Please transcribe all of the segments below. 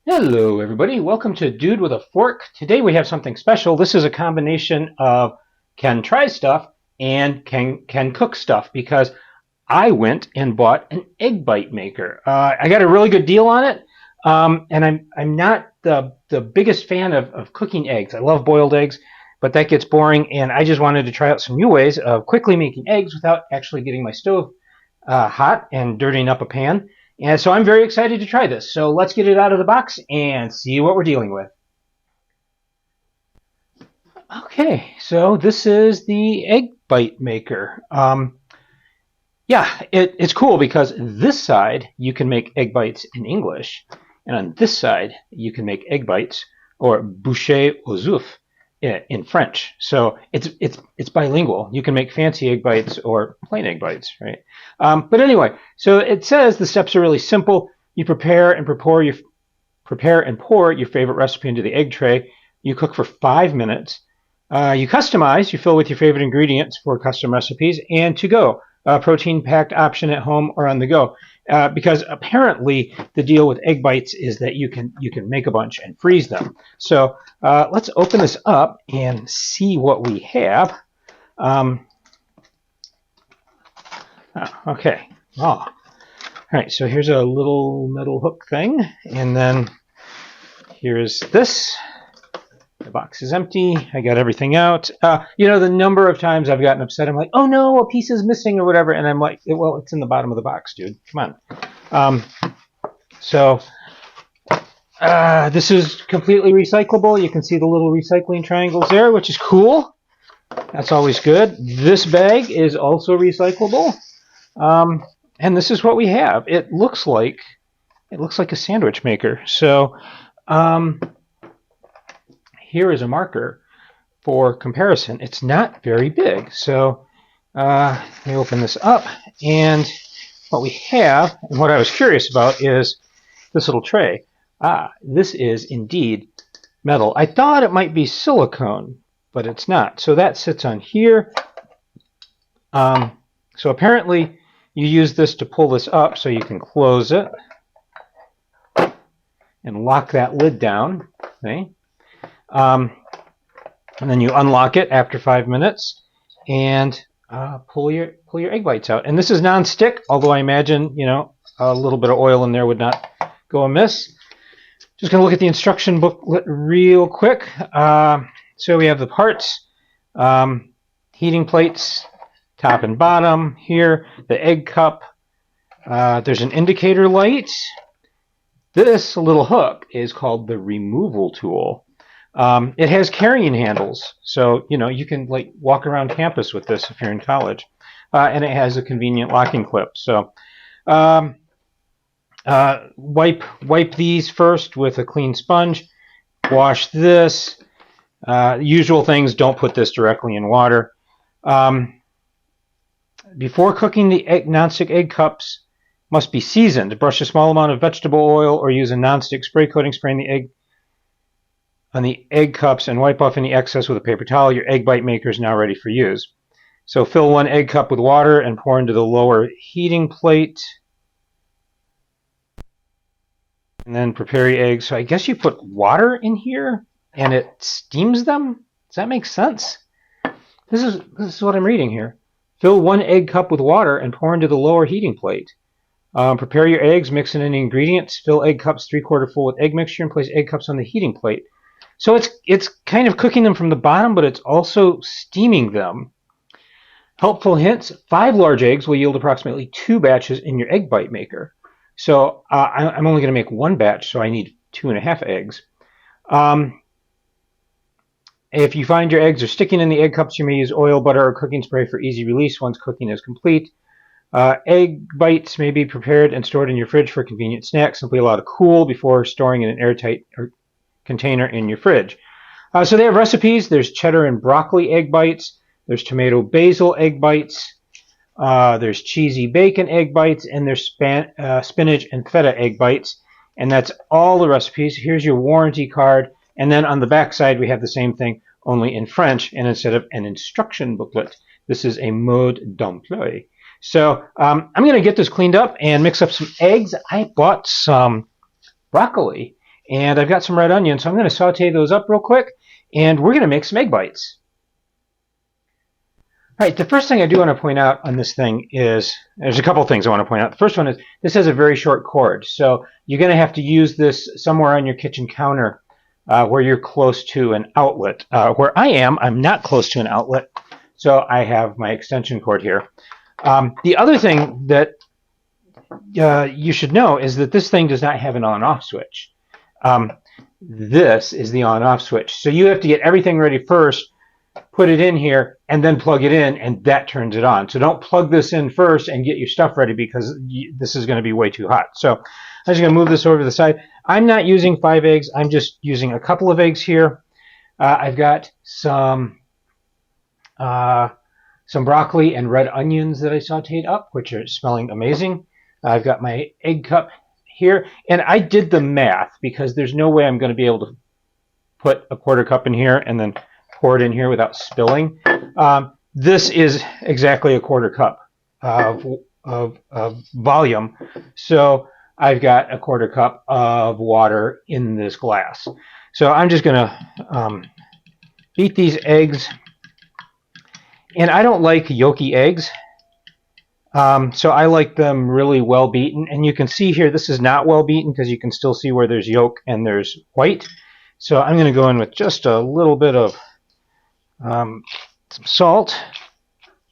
Hello, everybody. Welcome to Dude with a Fork. Today we have something special. This is a combination of can try stuff and can cook stuff because I went and bought an egg bite maker. I got a really good deal on it, and I'm not the biggest fan of cooking eggs. I love boiled eggs, but that gets boring, and I just wanted to try out some new ways of quickly making eggs without actually getting my stove hot and dirtying up a pan. And so I'm very excited to try this. So let's get it out of the box and see what we're dealing with. Okay, so this is the egg bite maker. It's cool because this side you can make egg bites in English, and on this side you can make egg bites or bouchées aux œufs in French. So it's bilingual. You can make fancy egg bites or plain egg bites, right? But anyway, so it says the steps are really simple. You prepare and pour your favorite recipe into the egg tray. You cook for 5 minutes. You customize. You fill with your favorite ingredients for custom recipes and to go. Protein-packed option at home or on the go. Because apparently the deal with egg bites is that you can make a bunch and freeze them. So let's open this up and see what we have. Okay. Oh. All right. So here's a little metal hook thing, and then here's this. The box is empty. I got everything out. The number of times I've gotten upset, I'm like, oh no, a piece is missing or whatever. And I'm like, well, it's in the bottom of the box, dude. Come on. This is completely recyclable. You can see the little recycling triangles there, which is cool. That's always good. This bag is also recyclable. And this is what we have. It looks like a sandwich maker. So, here is a marker for comparison. It's not very big. So let me open this up. And what we have, and what I was curious about, is this little tray. This is indeed metal. I thought it might be silicone, but it's not. So that sits on here. So apparently you use this to pull this up so you can close it and lock that lid down. Okay? And then you unlock it after 5 minutes and pull your egg bites out. And this is non-stick, although I imagine a little bit of oil in there would not go amiss. Just going to look at the instruction booklet real quick. So we have the parts, heating plates, top and bottom. Here, the egg cup. There's an indicator light. This little hook is called the removal tool. It has carrying handles, so you can walk around campus with this if you're in college, and it has a convenient locking clip. So wipe these first with a clean sponge. Wash this. Usual things: don't put this directly in water. Before cooking, the nonstick egg cups must be seasoned. Brush a small amount of vegetable oil or use a nonstick spray coating, spraying the egg cups and wipe off any excess with a paper towel. Your egg bite maker is now ready for use. So fill one egg cup with water and pour into the lower heating plate. And then prepare your eggs. So I guess you put water in here and it steams them? Does that make sense? This is what I'm reading here. Fill one egg cup with water and pour into the lower heating plate. Prepare your eggs, mix in any ingredients. Fill egg cups 3/4 full with egg mixture and place egg cups on the heating plate. So it's kind of cooking them from the bottom, but it's also steaming them. Helpful hints: 5 large eggs will yield approximately 2 batches in your egg bite maker. So I'm only going to make 1 batch, so I need 2.5 eggs. If you find your eggs are sticking in the egg cups, you may use oil, butter, or cooking spray for easy release once cooking is complete. Egg bites may be prepared and stored in your fridge for a convenient snack. Simply allow to cool before storing in an airtight container in your fridge. So they have recipes. There's cheddar and broccoli egg bites. There's tomato basil egg bites. There's cheesy bacon egg bites, and there's spinach and feta egg bites. And that's all the recipes. Here's your warranty card. And then on the back side, we have the same thing, only in French. And instead of an instruction booklet, this is a mode d'emploi. So I'm going to get this cleaned up and mix up some eggs. I bought some broccoli. And I've got some red onions, so I'm going to saute those up real quick, and we're going to make some egg bites. All right, the first thing I do want to point out on this thing is, there's a couple things I want to point out. The first one is this has a very short cord, so you're going to have to use this somewhere on your kitchen counter where you're close to an outlet. Where I am, I'm not close to an outlet, so I have my extension cord here. The other thing that you should know is that this thing does not have an on-off switch. This is the on-off switch, so you have to get everything ready first, put it in here, and then plug it in, and that turns it on. So don't plug this in first and get your stuff ready, because this is going to be way too hot. So I'm just going to move this over to the side. I'm not using 5 eggs. I'm just using a couple of eggs here. I've got some broccoli and red onions that I sauteed up, which are smelling amazing. I've got my egg cup here, and I did the math because there's no way I'm going to be able to put a quarter cup in here and then pour it in here without spilling. This is exactly a quarter cup of volume, so I've got a quarter cup of water in this glass. So I'm just going to beat these eggs, and I don't like yolky eggs, so I like them really well beaten. And you can see here this is not well beaten because you can still see where there's yolk and there's white. So I'm going to go in with just a little bit of some salt,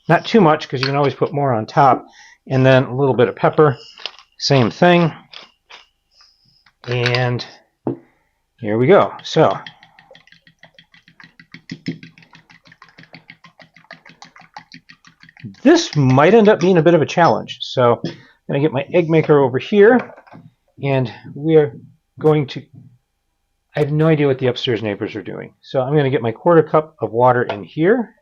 not too much because you can always put more on top, and then a little bit of pepper, same thing, and here we go. So this might end up being a bit of a challenge, so I'm going to get my egg maker over here, and we're going to, I have no idea what the upstairs neighbors are doing. So I'm going to get my quarter cup of water in here.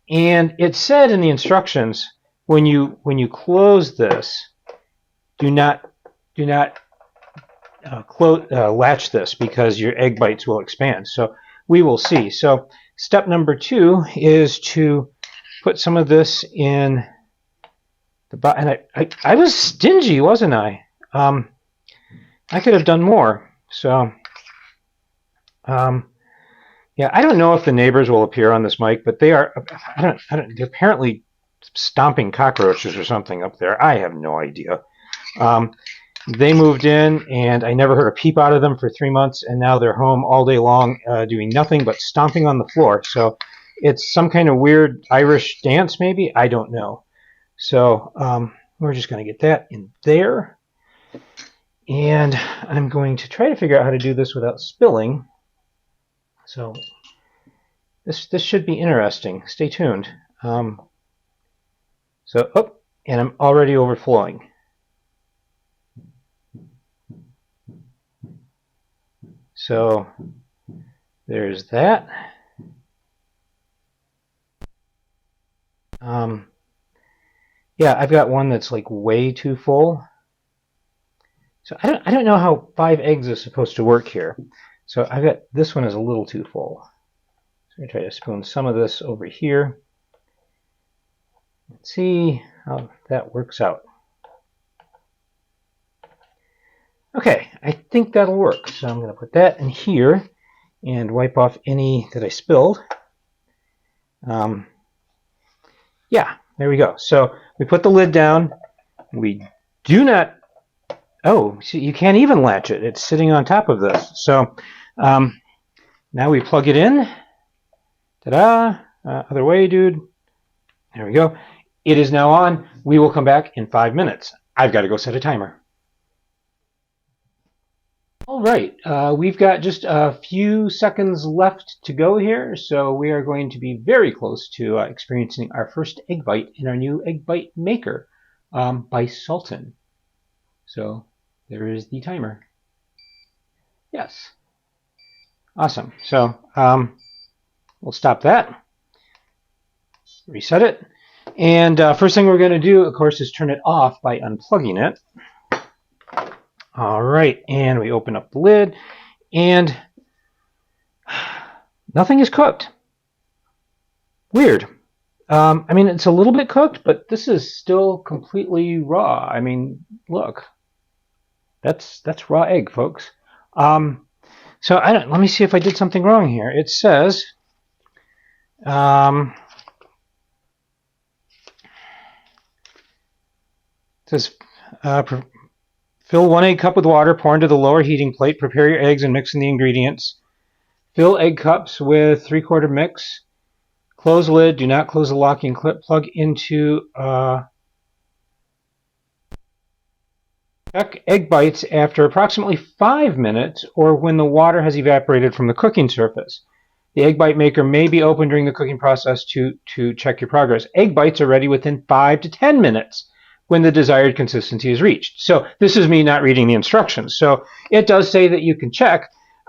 And it said in the instructions, when you close this, do not latch this because your egg bites will expand. So we will see. So step number 2 is to put some of this in the bottom. And I was stingy, wasn't I? I could have done more. So yeah, I don't know if the neighbors will appear on this mic, but they are, they're apparently stomping cockroaches or something up there. I have no idea. They moved in, and I never heard a peep out of them for 3 months, and now they're home all day long doing nothing but stomping on the floor. So it's some kind of weird Irish dance, maybe? I don't know. So we're just going to get that in there. And I'm going to try to figure out how to do this without spilling. So this should be interesting. Stay tuned. And I'm already overflowing. So there's that. Yeah, I've got one that's like way too full. So I don't know how 5 eggs is supposed to work here. So I've got this one is a little too full. So I'm going to try to spoon some of this over here. Let's see how that works out. Okay, I think that'll work. So I'm going to put that in here and wipe off any that I spilled. Yeah, there we go. So we put the lid down. We do not... Oh, see, you can't even latch it. It's sitting on top of this. So now we plug it in. Ta-da! Other way, dude. There we go. It is now on. We will come back in 5 minutes. I've got to go set a timer. All right, we've got just a few seconds left to go here, so we are going to be very close to experiencing our first egg bite in our new egg bite maker by Sultan. So there is the timer. Yes. Awesome. So we'll stop that, reset it, and first thing we're going to do, of course, is turn it off by unplugging it. All right, and we open up the lid, and nothing is cooked. Weird. I mean, it's a little bit cooked, but this is still completely raw. I mean, look. That's raw egg, folks. So let me see if I did something wrong here. It says, um, it says fill 1 egg cup with water, pour into the lower heating plate, prepare your eggs and mix in the ingredients. Fill egg cups with 3/4 mix. Close lid, do not close the locking clip. Plug into check egg bites after approximately 5 minutes or when the water has evaporated from the cooking surface. The egg bite maker may be opened during the cooking process to check your progress. Egg bites are ready within 5 to 10 minutes when the desired consistency is reached. So this is me not reading the instructions. So it does say that you can check.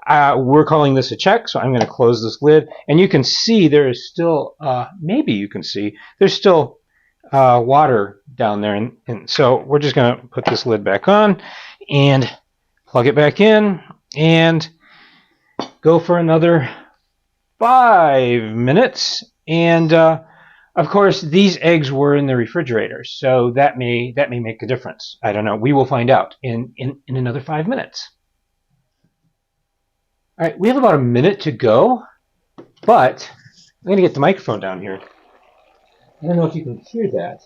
We're calling this a check, so I'm going to close this lid. And you can see there is still, maybe you can see, there's still water down there. And so we're just going to put this lid back on and plug it back in and go for another 5 minutes. And of course, these eggs were in the refrigerator, so that may make a difference. I don't know. We will find out in another 5 minutes. All right, we have about a minute to go, but I'm going to get the microphone down here. I don't know if you can hear that,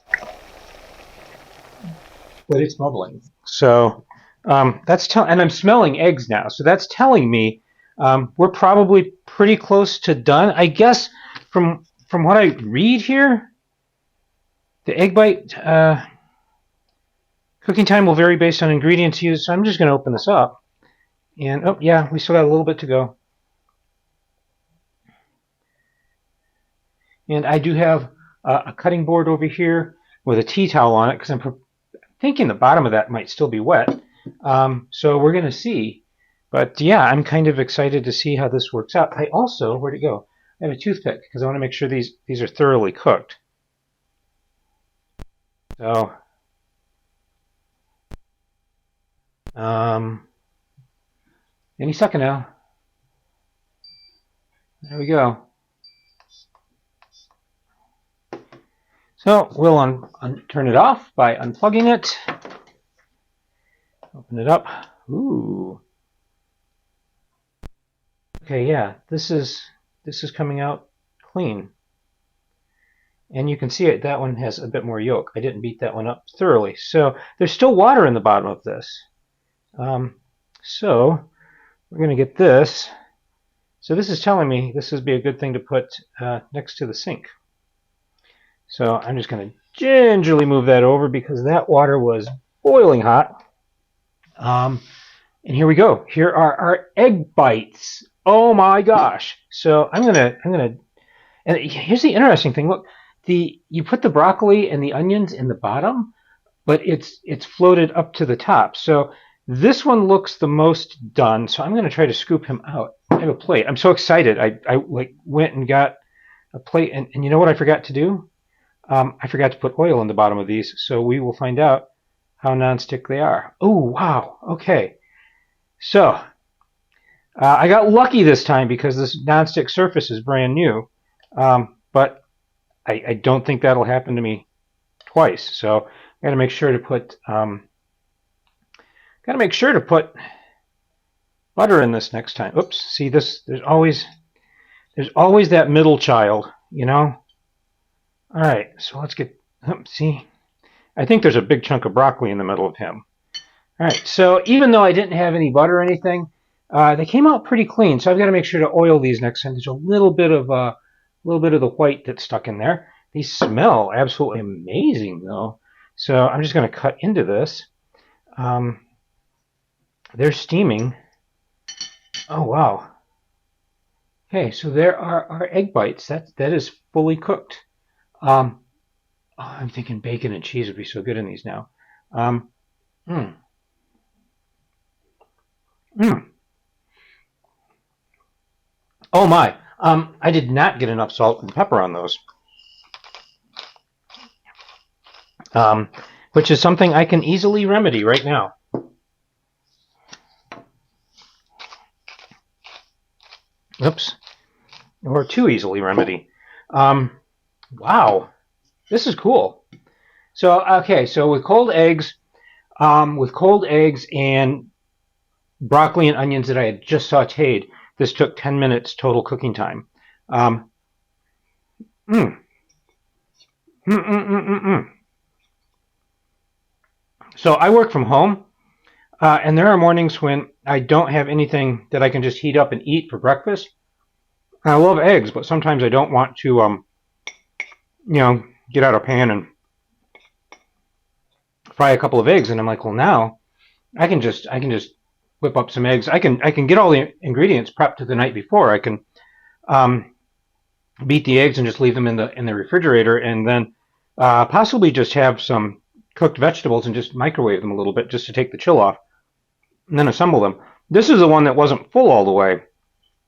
but it's bubbling. So that's and I'm smelling eggs now, so that's telling me we're probably pretty close to done. I guess from what I read here, the egg bite cooking time will vary based on ingredients used. So I'm just going to open this up. And, oh, yeah, we still got a little bit to go. And I do have a cutting board over here with a tea towel on it because I'm thinking the bottom of that might still be wet. So we're going to see. But, yeah, I'm kind of excited to see how this works out. I also, where'd it go? I have a toothpick because I want to make sure these are thoroughly cooked. So, any second now. There we go. So we'll turn it off by unplugging it. Open it up. Ooh. Okay, yeah, this is coming out clean. And you can see it, that one has a bit more yolk. I didn't beat that one up thoroughly. So there's still water in the bottom of this. So we're going to get this. So this is telling me this would be a good thing to put next to the sink. So I'm just going to gingerly move that over because that water was boiling hot. And here we go. Here are our egg bites. Oh my gosh. So I'm gonna, and here's the interesting thing. Look, you put the broccoli and the onions in the bottom, but it's floated up to the top. So this one looks the most done. So I'm going to try to scoop him out. I have a plate. I'm so excited. I went and got a plate, and you know what I forgot to do? I forgot to put oil in the bottom of these, so we will find out how nonstick they are. Oh, wow. Okay. So I got lucky this time because this nonstick surface is brand new, but I don't think that'll happen to me twice. So I got to make sure to put butter in this next time. Oops. See this? There's always that middle child, you know. All right. So let's get. See, I think there's a big chunk of broccoli in the middle of him. All right. So even though I didn't have any butter or anything, they came out pretty clean. So I've got to make sure to oil these next time. There's a little bit of the white that's stuck in there. These smell absolutely amazing, though. So I'm just going to cut into this. They're steaming. Oh, wow. Okay, so there are our egg bites. That is fully cooked. Oh, I'm thinking bacon and cheese would be so good in these now. Oh my. I did not get enough salt and pepper on those. Which is something I can easily remedy right now. Oops. Or too easily remedy. Wow. This is cool. So, okay, so with cold eggs and broccoli and onions that I had just sauteed. This took 10 minutes total cooking time. Um, mm, mm, mm, mm, mm, mm. So I work from home, and there are mornings when I don't have anything that I can just heat up and eat for breakfast. I love eggs, but sometimes I don't want to, get out a pan and fry a couple of eggs. And I'm like, well, now I can just whip up some eggs. I can get all the ingredients prepped the night before. I can um, beat the eggs and just leave them in the refrigerator, and then possibly just have some cooked vegetables and just microwave them a little bit just to take the chill off, and then assemble them. This is the one that wasn't full all the way,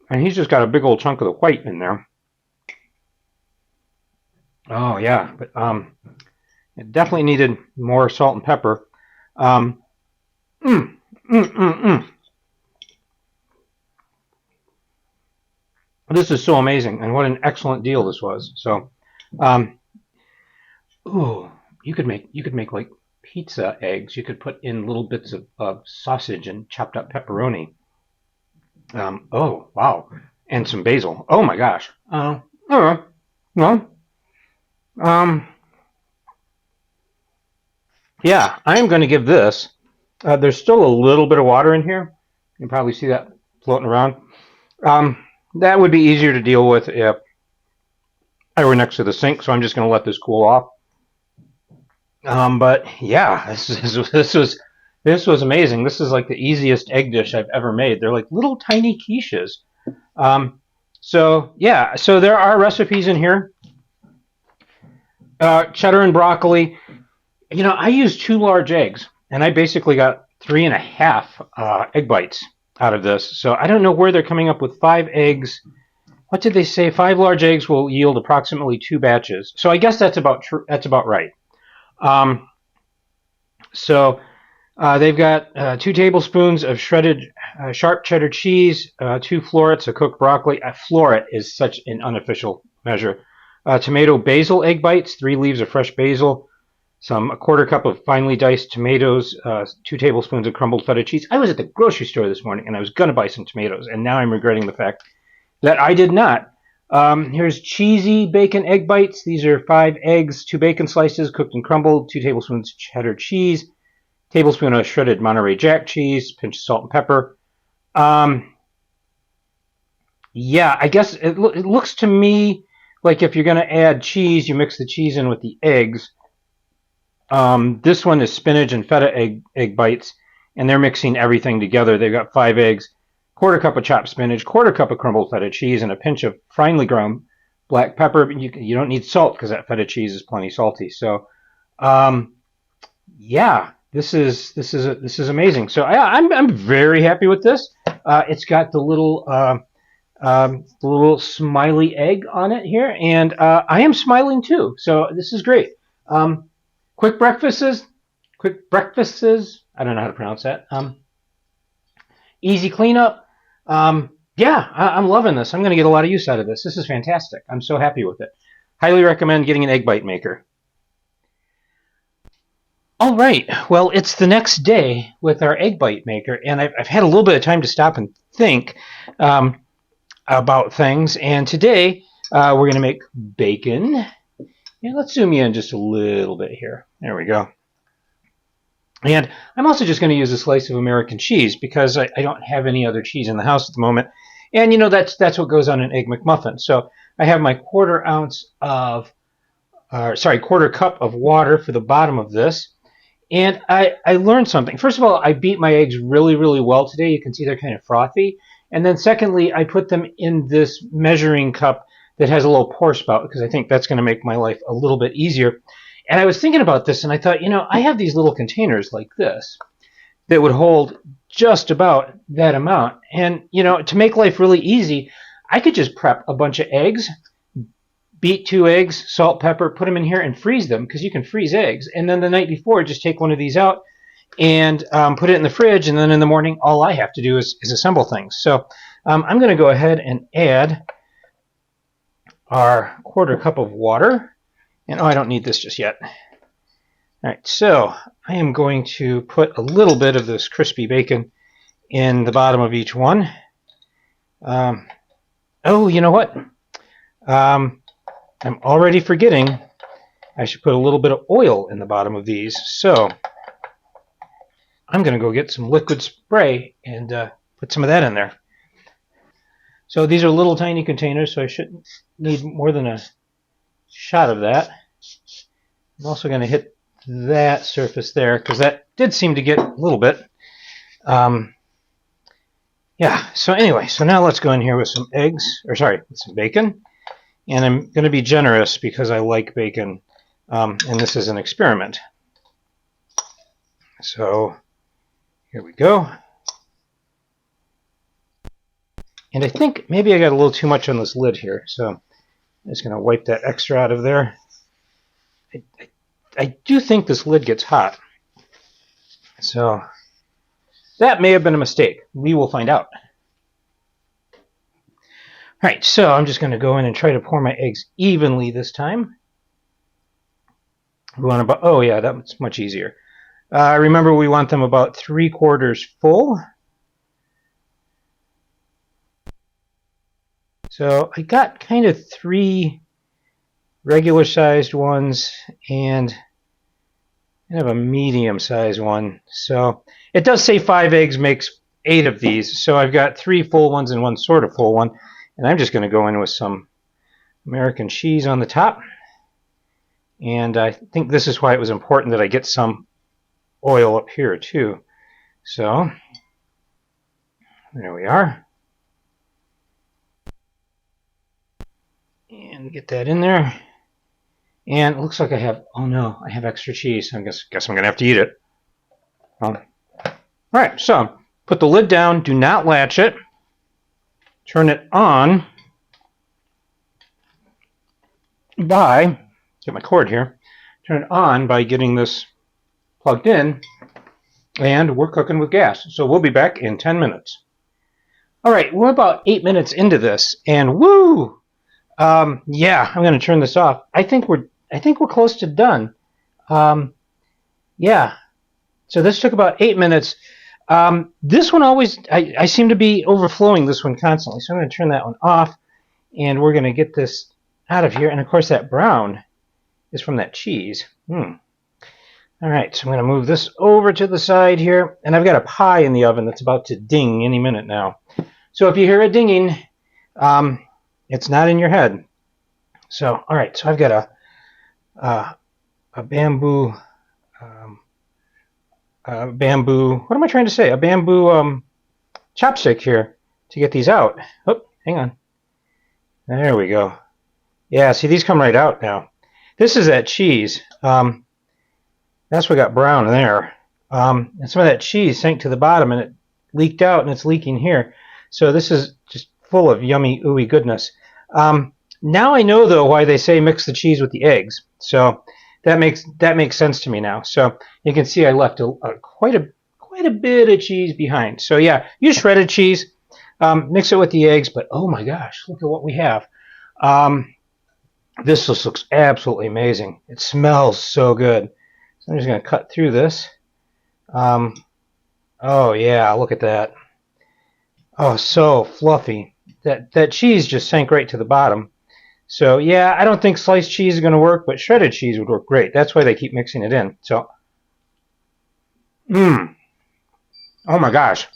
and he's just got a big old chunk of the white in there. Oh yeah, but it definitely needed more salt and pepper. Um, mm, mm, mm, mm. This is so amazing, and what an excellent deal this was. So, um, ooh, you could make like pizza eggs. You could put in little bits of sausage and chopped up pepperoni. Oh wow, and some basil. Oh my gosh. All right. Well, um, yeah, I am going to give this. There's still a little bit of water in here. You can probably see that floating around. Um, that would be easier to deal with if I were next to the sink. So I'm just going to let this cool off. But yeah, this was amazing. This is like the easiest egg dish I've ever made. They're like little tiny quiches. Um, so yeah, so there are recipes in here. Cheddar and broccoli. I used 2 large eggs, and I basically got 3.5 egg bites out of this. So I don't know where they're coming up with 5 eggs. What did they say? 5 large eggs will yield approximately 2 batches. So I guess that's about right. Um, so they've got 2 tablespoons of shredded sharp cheddar cheese, 2 florets of cooked broccoli. A floret is such an unofficial measure. Tomato basil egg bites, 3 leaves of fresh basil, a quarter cup of finely diced tomatoes, 2 tablespoons of crumbled feta cheese. I was at the grocery store this morning and I was going to buy some tomatoes, and now I'm regretting the fact that I did not. Here's cheesy bacon egg bites. These are 5 eggs, 2 bacon slices cooked and crumbled, 2 tablespoons cheddar cheese, tablespoon of shredded Monterey Jack cheese, pinch of salt and pepper. Yeah, I guess it looks to me like if you're going to add cheese, you mix the cheese in with the eggs. This one is spinach and feta egg bites, and they're mixing everything together. They've got 5 eggs, quarter cup of chopped spinach, quarter cup of crumbled feta cheese, and a pinch of finely ground black pepper. You don't need salt because that feta cheese is plenty salty. So, yeah, this is amazing. So I'm very happy with this. It's got the little smiley egg on it here, and I am smiling too. So this is great. Um, quick breakfasts, quick breakfasts. I don't know how to pronounce that. Easy cleanup. Yeah, I'm loving this. I'm going to get a lot of use out of this. This is fantastic. I'm so happy with it. Highly recommend getting an egg bite maker. All right. Well, it's the next day with our egg bite maker, and I've had a little bit of time to stop and think about things. And today we're going to make bacon. Yeah, let's zoom in just a little bit here. There we go. And I'm also just going to use a slice of American cheese because I don't have any other cheese in the house at the moment. And that's what goes on an Egg McMuffin. So I have my quarter cup of water for the bottom of this. And I learned something. First of all, I beat my eggs really, really well today. You can see they're kind of frothy. And then secondly, I put them in this measuring cup that has a little pour spout because I think that's going to make my life a little bit easier. And I was thinking about this, and I thought, I have these little containers like this that would hold just about that amount. And, to make life really easy, I could just prep a bunch of eggs, beat 2 eggs, salt, pepper, put them in here and freeze them because you can freeze eggs. And then the night before, just take one of these out and put it in the fridge. And then in the morning, all I have to do is assemble things. So I'm going to go ahead and add our quarter cup of water. And I don't need this just yet. All right, so I am going to put a little bit of this crispy bacon in the bottom of each one. Oh, you know what? I'm already forgetting. I should put a little bit of oil in the bottom of these. So I'm going to go get some liquid spray and put some of that in there. So these are little tiny containers, so I shouldn't need more than a shot of that. I'm also going to hit that surface there because that did seem to get a little bit. Yeah, so anyway, so now let's go in here with some eggs, or sorry, with some bacon. And I'm going to be generous because I like bacon, and this is an experiment. So here we go. And I think maybe I got a little too much on this lid here, so I'm just going to wipe that extra out of there. I do think this lid gets hot. So that may have been a mistake. We will find out. All right, so I'm just going to go in and try to pour my eggs evenly this time. We want about, oh yeah, that's much easier. Remember, we want them about 3/4 full. So I got kind of 3 regular-sized ones and kind of a medium-sized one. So it does say 5 eggs makes 8 of these. So I've got 3 full ones and 1 sort of full one. And I'm just going to go in with some American cheese on the top. And I think this is why it was important that I get some oil up here too. So there we are. And get that in there. And it looks like I have, oh no, I have extra cheese. I guess I'm going to have to eat it. All right, so put the lid down. Do not latch it. Turn it on by, get my cord here, turn it on by getting this plugged in, and we're cooking with gas. So we'll be back in 10 minutes. All right, we're about 8 minutes into this, and woo! Yeah, I'm going to turn this off. I think we're close to done. Yeah. So this took about 8 minutes. This one always, I seem to be overflowing this one constantly. So I'm going to turn that one off, and we're going to get this out of here. And of course, that brown is from that cheese. All right, so I'm going to move this over to the side here, and I've got a pie in the oven that's about to ding any minute now. So if you hear it dinging, it's not in your head. So, all right, so I've got a bamboo, what am I trying to say? A bamboo chopstick here to get these out. Oh, hang on. There we go. Yeah, see, these come right out now. This is that cheese. That's what got brown in there. And some of that cheese sank to the bottom and it leaked out, and it's leaking here. So this is just full of yummy, ooey goodness. Now I know, though, why they say mix the cheese with the eggs. So that makes sense to me now. So you can see I left quite a bit of cheese behind. So yeah, use shredded cheese. Mix it with the eggs. But oh my gosh, look at what we have. This just looks absolutely amazing. It smells so good. So I'm just going to cut through this. Oh yeah, look at that. Oh, so fluffy. That cheese just sank right to the bottom. So yeah, I don't think sliced cheese is going to work, but shredded cheese would work great. That's why they keep mixing it in. So, oh my gosh.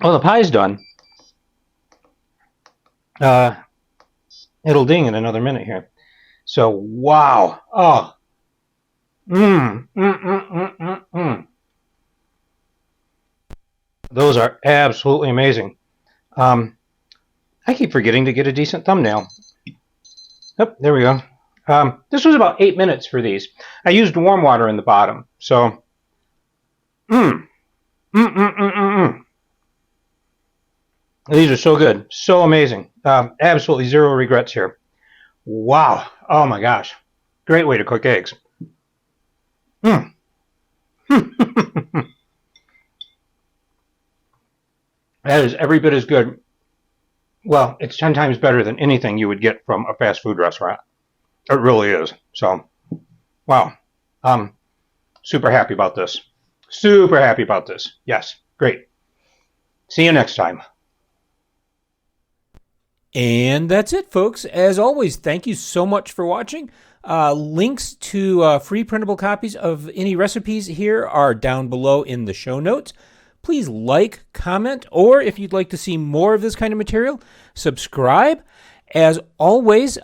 Oh, the pie's done. It'll ding in another minute here. So, wow. Oh. Those are absolutely amazing. I keep forgetting to get a decent thumbnail. Yep, there we go. This was about 8 minutes for these. I used warm water in the bottom. So, These are so good. So amazing. Absolutely zero regrets here. Wow. Oh my gosh. Great way to cook eggs. That is every bit as good. Well, it's 10 times better than anything you would get from a fast food restaurant. It really is. So, wow. Super happy about this. Super happy about this. Yes, great. See you next time. And that's it, folks. As always, thank you so much for watching. Links to free printable copies of any recipes here are down below in the show notes. Please like, comment, or if you'd like to see more of this kind of material, subscribe. As always,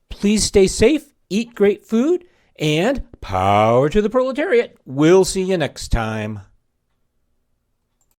please stay safe, eat great food, and power to the proletariat. We'll see you next time.